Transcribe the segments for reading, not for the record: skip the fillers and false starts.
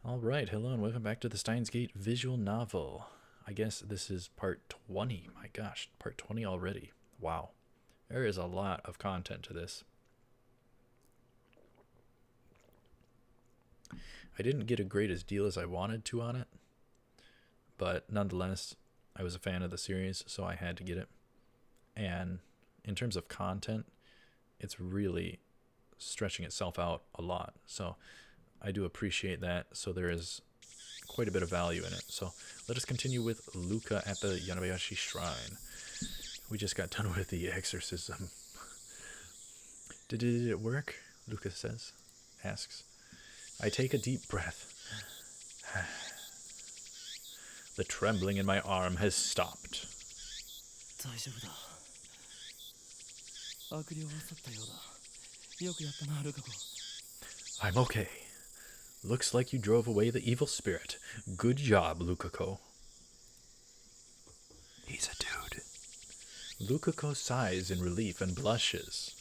Alright, hello and welcome back to the Steins visual novel. I guess this is part 20. My gosh, part 20 already. Wow. There is a lot of content to this. I didn't get a great as deal as I wanted to on it, but nonetheless, I was a fan of the series, so I had to get it. And in terms of content, it's really stretching itself out a lot. So I do appreciate that. So there is quite a bit of value in it. So let us continue with Luca at the Yanabayashi Shrine. We just got done with the exorcism. Did it work? Luca asks. I take a deep breath. The trembling in my arm has stopped. I'm okay. Looks like you drove away the evil spirit. Good job, Lukako. He's a dude. Lukako sighs in relief and blushes.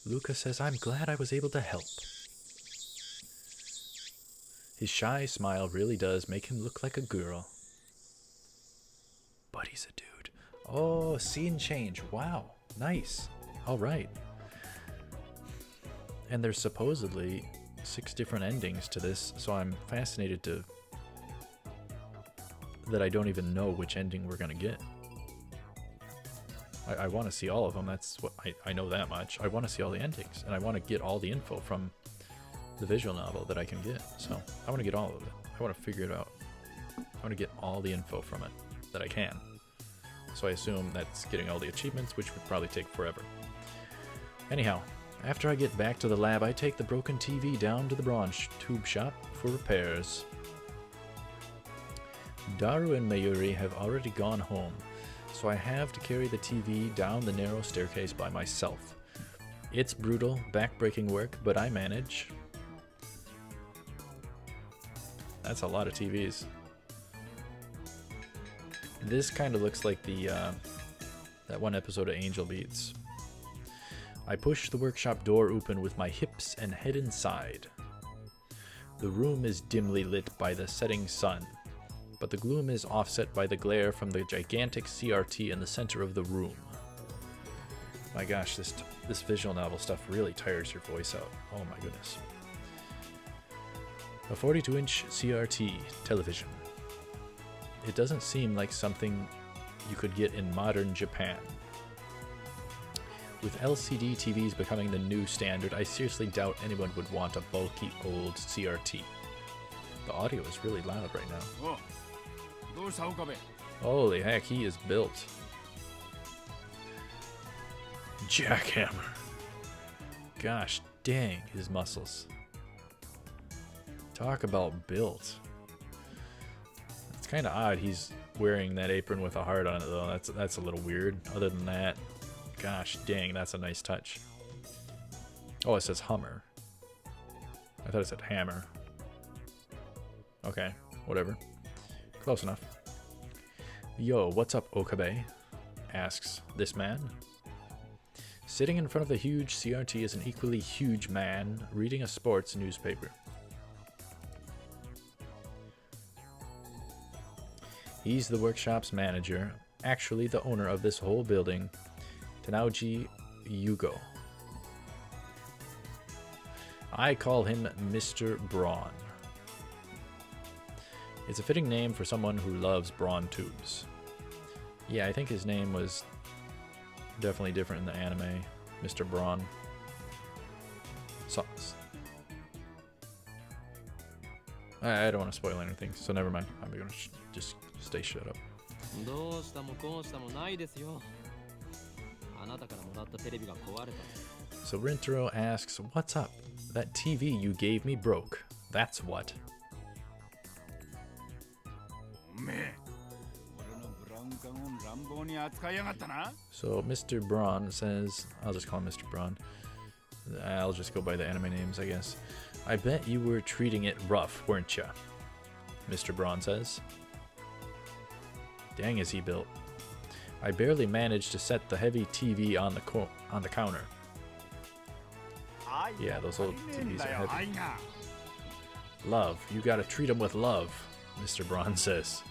Luca says, I'm glad I was able to help. His shy smile really does make him look like a girl. But he's a dude. Oh, scene change. Wow. Nice. All right. And there's supposedly 6 different endings to this, so I'm fascinated that I don't even know which ending we're going to get. I want to see all of them. That's what I know that much. I want to see all the endings, and I want to get all the info from the visual novel that I can get. So I want to get all of it. I want to figure it out. I want to get all the info from it that I can. So I assume that's getting all the achievements, which would probably take forever. Anyhow, after I get back to the lab, I take the broken TV down to the bronze tube shop for repairs. Daru and Mayuri have already gone home, so I have to carry the TV down the narrow staircase by myself. It's brutal, back-breaking work, but I manage. That's a lot of TVs. This kind of looks like the that one episode of Angel Beats. I push the workshop door open with my hips and head inside. The room is dimly lit by the setting sun, but the gloom is offset by the glare from the gigantic CRT in the center of the room. My gosh, this visual novel stuff really tires your voice out. Oh my goodness. A 42-inch CRT television. It doesn't seem like something you could get in modern Japan. With LCD TVs becoming the new standard, I seriously doubt anyone would want a bulky old CRT. The audio is really loud right now. Holy heck, he is built. Jackhammer. Gosh dang, his muscles. Talk about built. It's kind of odd he's wearing that apron with a heart on it, though. That's a little weird. Other than that, gosh dang, that's a nice touch. Oh, it says Hummer. I thought it said hammer. Okay, whatever. Close enough. Yo, what's up, Okabe? Asks this man. Sitting in front of the huge CRT is an equally huge man reading a sports newspaper. He's the workshop's manager, actually the owner of this whole building, Tanauji Yugo. I call him Mr. Brawn. It's a fitting name for someone who loves brawn tubes. Yeah, I think his name was definitely different in the anime, Mr. Brawn. I don't want to spoil anything, so never mind. I'm going to just stay shut up. So Rintaro asks, what's up? That TV you gave me broke. That's what. So Mr. Braun says, I'll just call him Mr. Braun. I'll just go by the anime names, I guess. I bet you were treating it rough, weren't ya? Mr. Braun says. Dang, is he built. I barely managed to set the heavy TV on the counter. Yeah, those old TVs are heavy. Love. You gotta treat him with love, Mr. Braun says.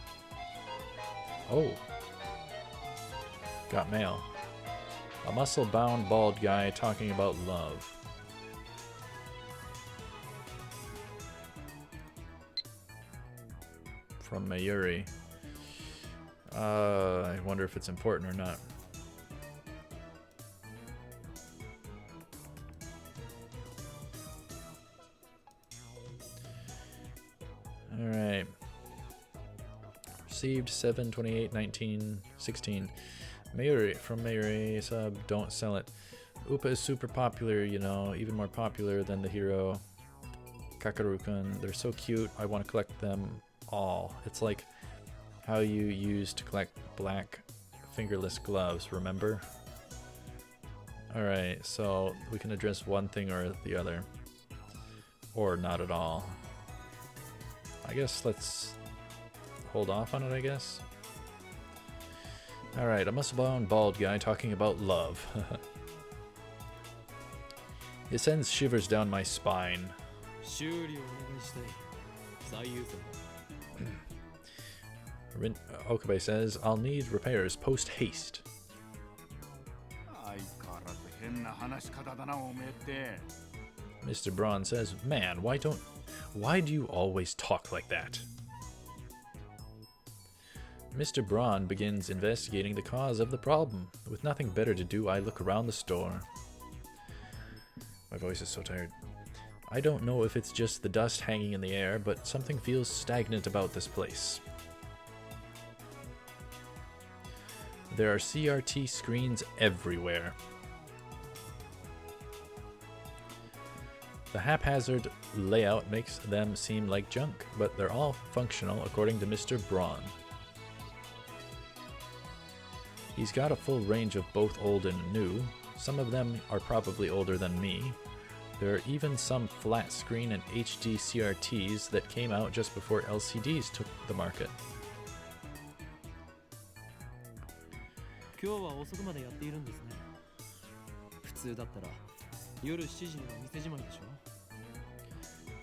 Oh. Got mail. A muscle-bound bald guy talking about love. From Mayuri. I wonder if it's important or not. Alright. Received 7/28/1916. Mayuri from Mayuri sub, don't sell it. Upa is super popular, you know, even more popular than the hero Kakaru-kun. They're so cute, I want to collect them all. It's like how you used to collect black fingerless gloves, remember? Alright, so we can address one thing or the other. Or not at all. I guess let's hold off on it, I guess. Alright, a muscle-bound bald guy talking about love. It sends shivers down my spine. Okabe says, I'll need repairs post-haste. Mr. Braun says, man, why do you always talk like that? Mr. Braun begins investigating the cause of the problem. With nothing better to do, I look around the store. My voice is so tired. I don't know if it's just the dust hanging in the air, but something feels stagnant about this place. There are CRT screens everywhere. The haphazard layout makes them seem like junk, but they're all functional according to Mr. Braun. He's got a full range of both old and new. Some of them are probably older than me. There are even some flat screen and HD CRTs that came out just before LCDs took the market.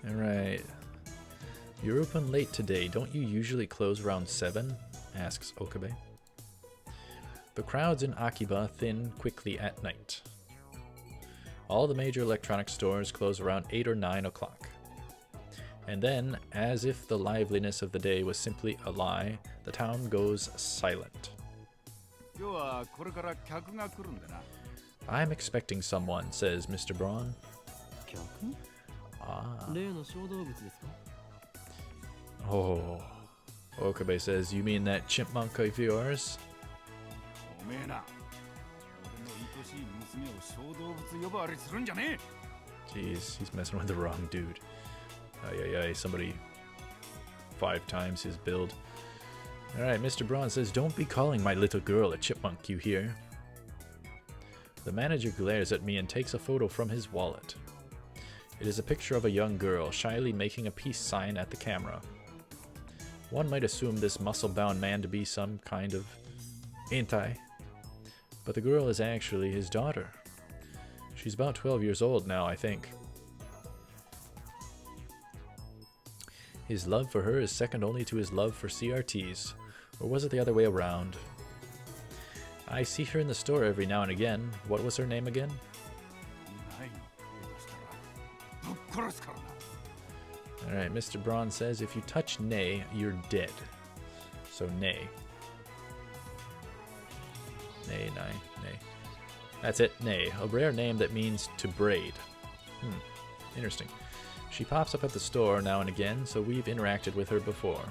Alright. You're open late today. Don't you usually close around 7? Asks Okabe. The crowds in Akiba thin quickly at night. All the major electronics stores close around 8 or 9 o'clock. And then, as if the liveliness of the day was simply a lie, the town goes silent. I'm expecting someone, says Mr. Braun. Ah. Oh. Okabe says, you mean that chipmunk of yours? Jeez, he's messing with the wrong dude. Somebody 5 times his build. Alright, Mr. Braun says, don't be calling my little girl a chipmunk, you hear? The manager glares at me and takes a photo from his wallet. It is a picture of a young girl shyly making a peace sign at the camera. One might assume this muscle-bound man to be some kind of hentai, but the girl is actually his daughter. She's about 12 years old now, I think. His love for her is second only to his love for CRTs. Or was it the other way around? I see her in the store every now and again. What was her name again? Alright, Mr. Braun says, if you touch Nay, you're dead. So Nay. Nay. That's it, Nay. A rare name that means to braid. Interesting. She pops up at the store now and again, so we've interacted with her before.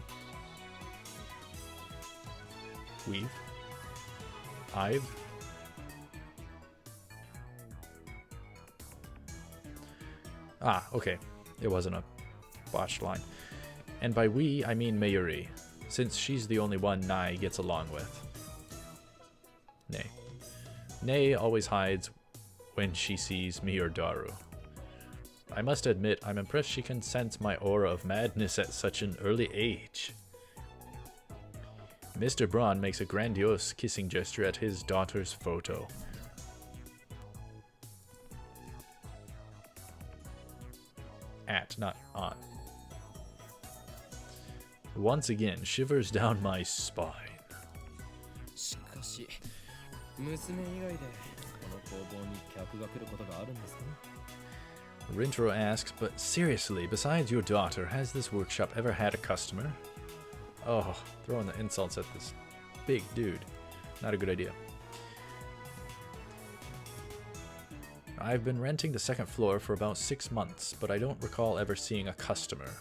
I've? Ah, okay. It wasn't a botched line. And by we, I mean Mayuri, since she's the only one Nai gets along with. Nay. Nay always hides when she sees me or Daru. I must admit, I'm impressed she can sense my aura of madness at such an early age. Mr. Braun makes a grandiose kissing gesture at his daughter's photo. At, not on. Once again, shivers down my spine. しかし、娘以外でこの工房に客が来ることがあるんですか? Rintaro asks, but seriously, besides your daughter, has this workshop ever had a customer? Oh, throwing the insults at this big dude. Not a good idea. I've been renting the second floor for about 6 months, but I don't recall ever seeing a customer.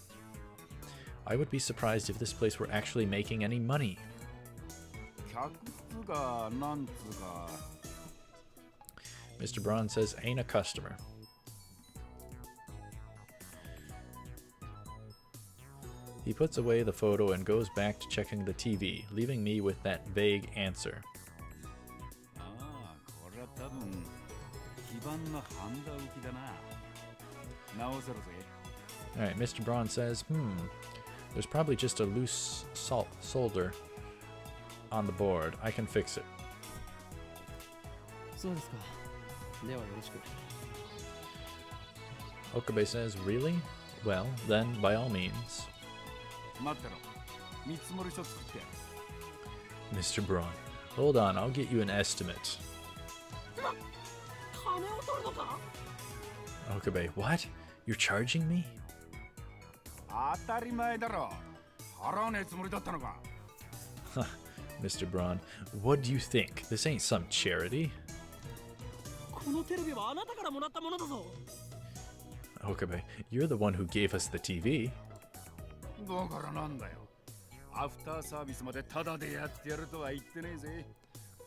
I would be surprised if this place were actually making any money. Mr. Braun says, ain't a customer. He puts away the photo and goes back to checking the TV, leaving me with that vague answer. Alright, Mr. Braun says, there's probably just a loose solder on the board. I can fix it. Okabe says, really? Well, then, by all means. Mr. Braun, hold on, I'll get you an estimate. Okabe, what? You're charging me? Mr. Braun, what do you think? This ain't some charity. Okabe, you're the one who gave us the TV.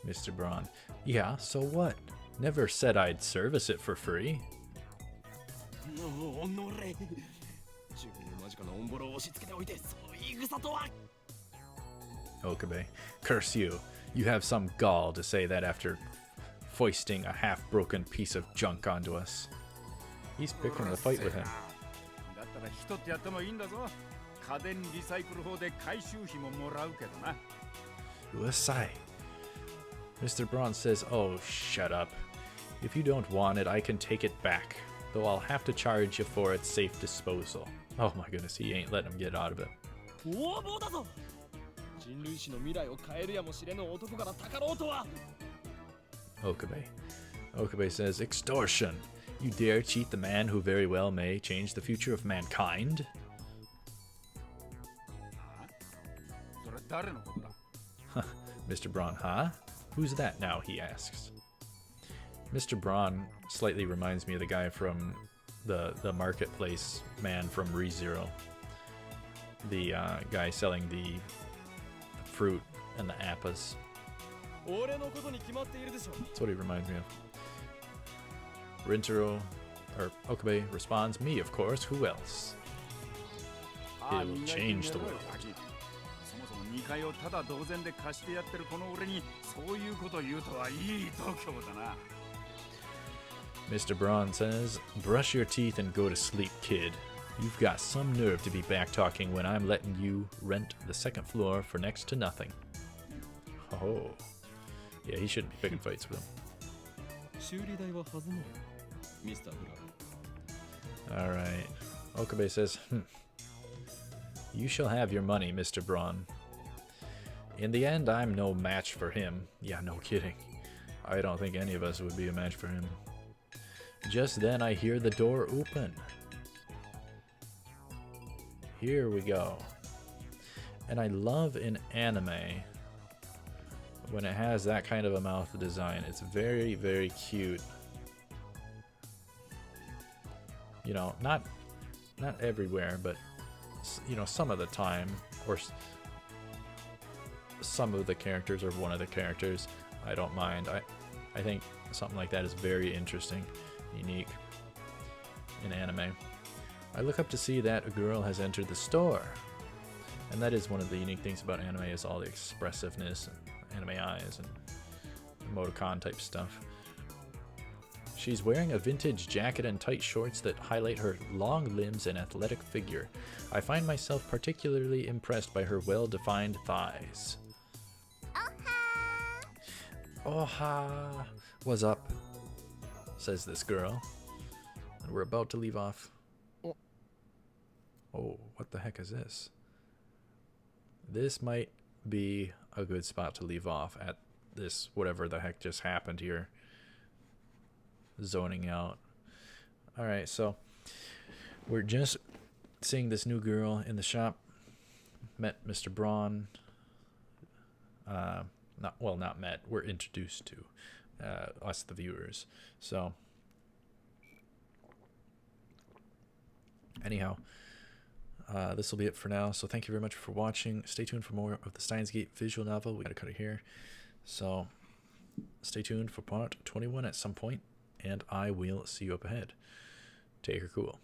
Mr. Braun, yeah, so what? Never said I'd service it for free. Okabe, curse you. You have some gall to say that after foisting a half-broken piece of junk onto us. He's picking the fight with him. Psy. Mr. Braun says, oh, shut up. If you don't want it, I can take it back, though I'll have to charge you for its safe disposal. Oh my goodness, he ain't letting him get out of it. Okabe says, extortion! You dare cheat the man who very well may change the future of mankind? Mr. Braun, huh? Who's that now, he asks. Mr. Braun slightly reminds me of the guy from the marketplace man from ReZero. The guy selling the fruit and the appas. That's what he reminds me of. Rintaro, or Okabe, responds, me, of course, who else? He'll change the world. Mr. Braun says, brush your teeth and go to sleep, kid. You've got some nerve to be back-talking when I'm letting you rent the second floor for next to nothing. Oh. Yeah, he shouldn't be picking fights with him. Alright. Okabe says, you shall have your money, Mr. Braun. In the end, I'm no match for him. Yeah, no kidding. I don't think any of us would be a match for him. Just then I hear the door open. Here we go. And I love in anime when it has that kind of a mouth design. It's very, very cute. You know, not everywhere, but you know, some of the time, or some of the characters, or one of the characters, I don't mind. I think something like that is very interesting, unique in anime. I look up to see that a girl has entered the store, and that is one of the unique things about anime, is all the expressiveness and anime eyes and emoticon type stuff. She's wearing a vintage jacket and tight shorts that highlight her long limbs and athletic figure. I find myself particularly impressed by her well-defined thighs. Oha! What's up? Says this girl. And we're about to leave off. the heck is this? This might be a good spot to leave off at this, whatever the heck just happened here. Zoning out. Alright, so we're just seeing this new girl in the shop. Met Mr. Braun. Not met. We're introduced to us, the viewers. So, anyhow, this will be it for now. So thank you very much for watching. Stay tuned for more of the Steins Gate visual novel. We gotta cut it here. So stay tuned for part 21 at some point, and I will see you up ahead. Take her cool.